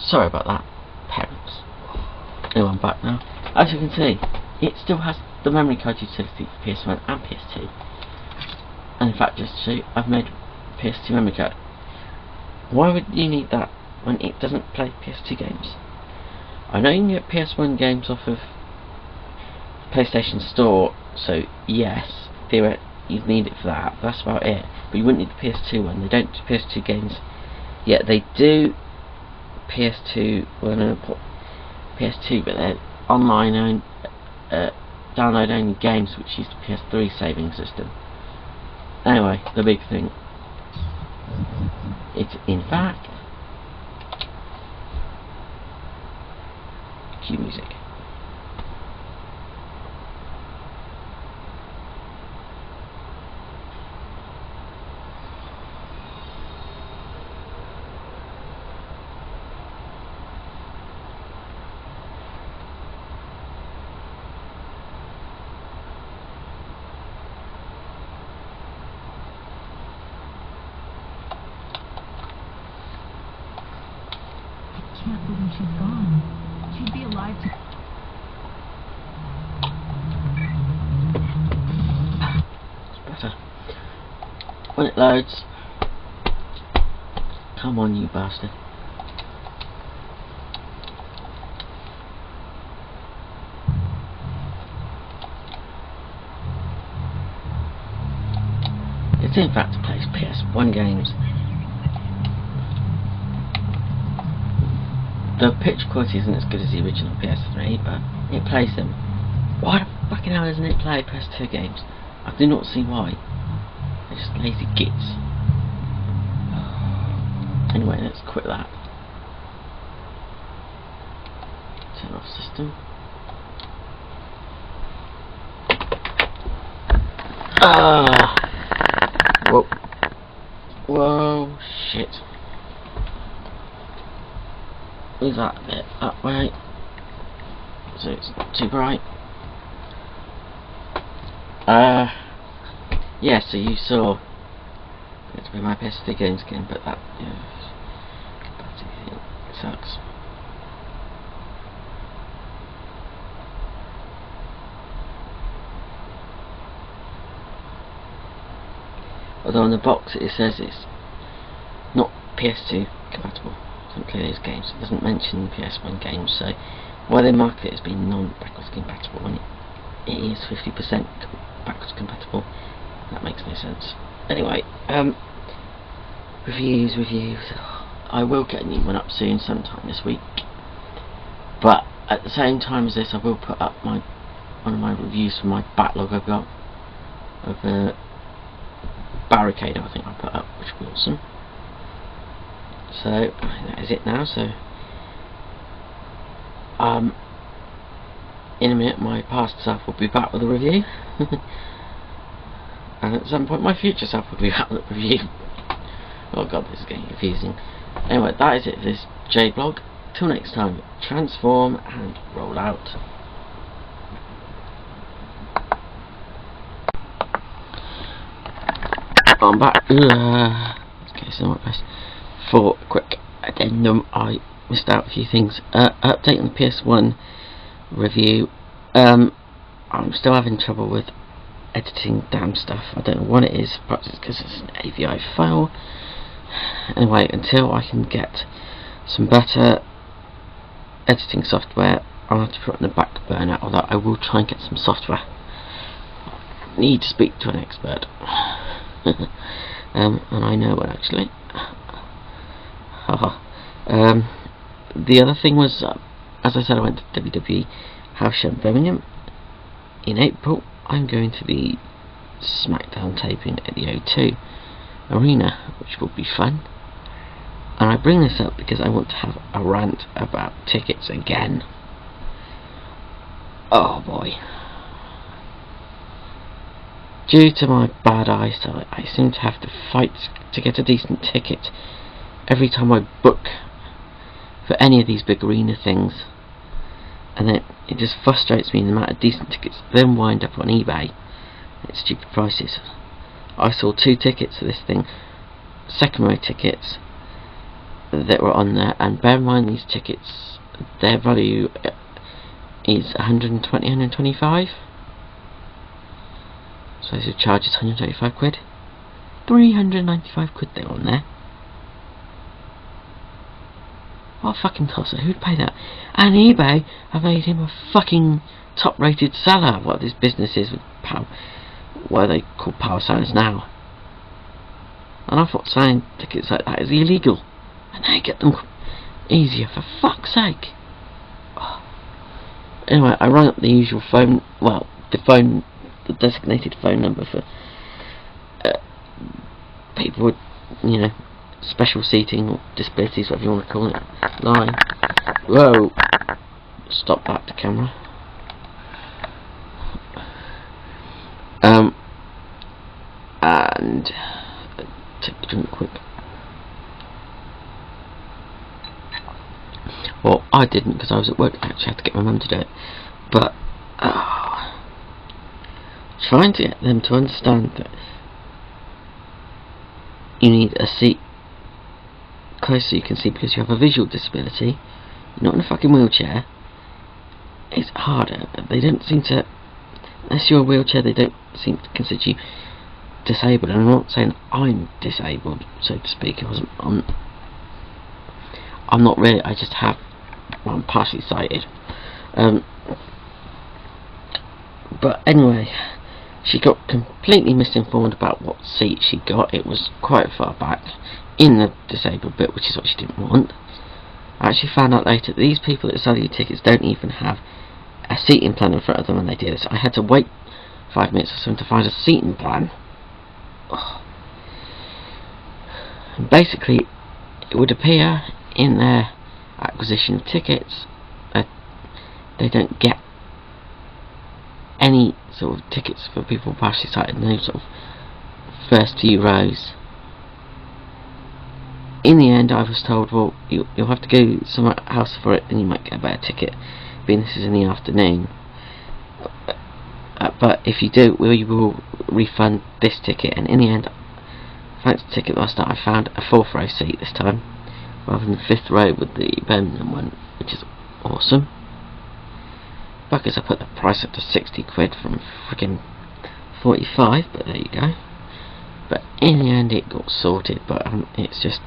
Sorry about that, parents. Anyway, I'm back now. As you can see, it still has the memory card utility for PS1 and PS2. And in fact, just to show you, I've made PS2 memory card. Why would you need that when it doesn't play PS2 games? I know you can get PS1 games off of PlayStation Store, so yes, theoretically you'd need it for that, but that's about it. But you wouldn't need the PS2 one. They don't do PS2 games. Yeah, they do PS2, well, no, PS2, but they're online owned, download only games, which use the PS3 saving system. Anyway, the big thing, it's in fact cue music. Can't believe she's gone. She'd be alive to... It's better. When it loads. Come on, you bastard. It's in fact plays PS1 games. The picture quality isn't as good as the original PS3, but it plays them. Why the fucking hell doesn't it play PS2 games? I do not see why. They're just lazy gits. Anyway, let's quit that. Turn off system. Whoa. Whoa, shit. Move that a bit that way so it's not too bright. Yeah, so you saw it's been my PS3 games again, but that sucks. Although on the box it says it's not PS2 compatible. Play those games. It doesn't mention PS1 games, so why they market it as being non-backwards compatible when it is 50% backwards compatible, that makes no sense. Anyway, reviews. I will get a new one up soon, sometime this week. But at the same time as this, I will put up one of my reviews for my backlog I've got of Barricade. I think I'll put up, which will be awesome. So that is it now. So in a minute my past self will be back with a review and at some point my future self will be back with a review. Oh god, this is getting confusing. Anyway, that is it for this Jblog. Till next time, transform and roll out. I'm back. Okay, so what guys, for a quick addendum, I missed out a few things. Update on the PS1 review. I'm still having trouble with editing damn stuff. I don't know what it is, perhaps it's because it's an AVI file. Anyway, until I can get some better editing software, I'll have to put it on the back burner, although I will try and get some software. I need to speak to an expert. And I know one actually. The other thing was, as I said, I went to WWE House Show in Birmingham. In April, I'm going to be SmackDown taping at the O2 Arena, which will be fun. And I bring this up because I want to have a rant about tickets again. Oh boy. Due to my bad eyesight, I seem to have to fight to get a decent ticket every time I book for any of these big arena things, and then it just frustrates me in the amount of decent tickets then wind up on eBay at stupid prices. I saw 2 tickets for this thing, second row tickets, that were on there, and bear in mind these tickets, their value is 125. So the charge is 125 quid. 395 quid they were on there. What a fucking tosser, who'd pay that? And eBay have made him a fucking top rated seller. What this business is with power, what are they called, power sellers now? And I thought selling tickets like that is illegal, and they get them easier, for fuck's sake. Oh. Anyway, I rang up the usual phone, well, the designated phone number for people with, you know, special seating or disabilities, whatever you want to call it, line. Whoa! Stop back to camera. And take a drink quick. Well, I didn't because I was at work. I actually had to get my mum to do it. But trying to get them to understand that you need a seat close so you can see because you have a visual disability, you're not in a fucking wheelchair, it's harder. They don't seem to, unless you're a wheelchair, they don't seem to consider you disabled. And I'm not saying I'm disabled, so to speak. I'm not really, I just have, well, I'm partially sighted. But anyway, she got completely misinformed about what seat she got. It was quite far back in the disabled bit, which is what she didn't want. I actually found out later that these people that sell you tickets don't even have a seating plan in front of them when they do this. I had to wait 5 minutes or something to find a seating plan. Ugh. And basically, it would appear in their acquisition of tickets that they don't get any sort of tickets for people partially sighted, no sort of first few rows. In the end, I was told, well, you'll have to go somewhere else for it, and you might get a better ticket, being this is in the afternoon. But if you do, we will refund this ticket. And in the end, thanks to Ticketmaster, I found a 4th row seat this time, rather than the 5th row with the Birmingham one, which is awesome. Because I put the price up to 60 quid from freaking 45, but there you go. But in the end, it got sorted. But it's just,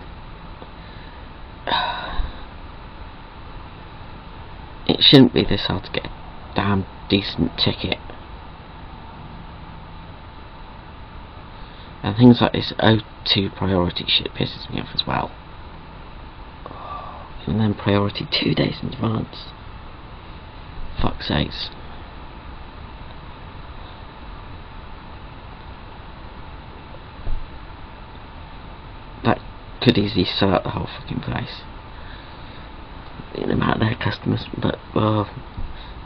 it shouldn't be this hard to get a damn decent ticket. And things like this O2 priority shit pisses me off as well. And then priority 2 days in advance. Fuck's sakes. That could easily sell out the whole fucking place. The amount of their customers, but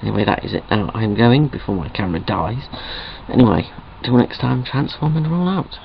anyway, that is it now. I'm going before my camera dies. Anyway, till next time, transform and roll out.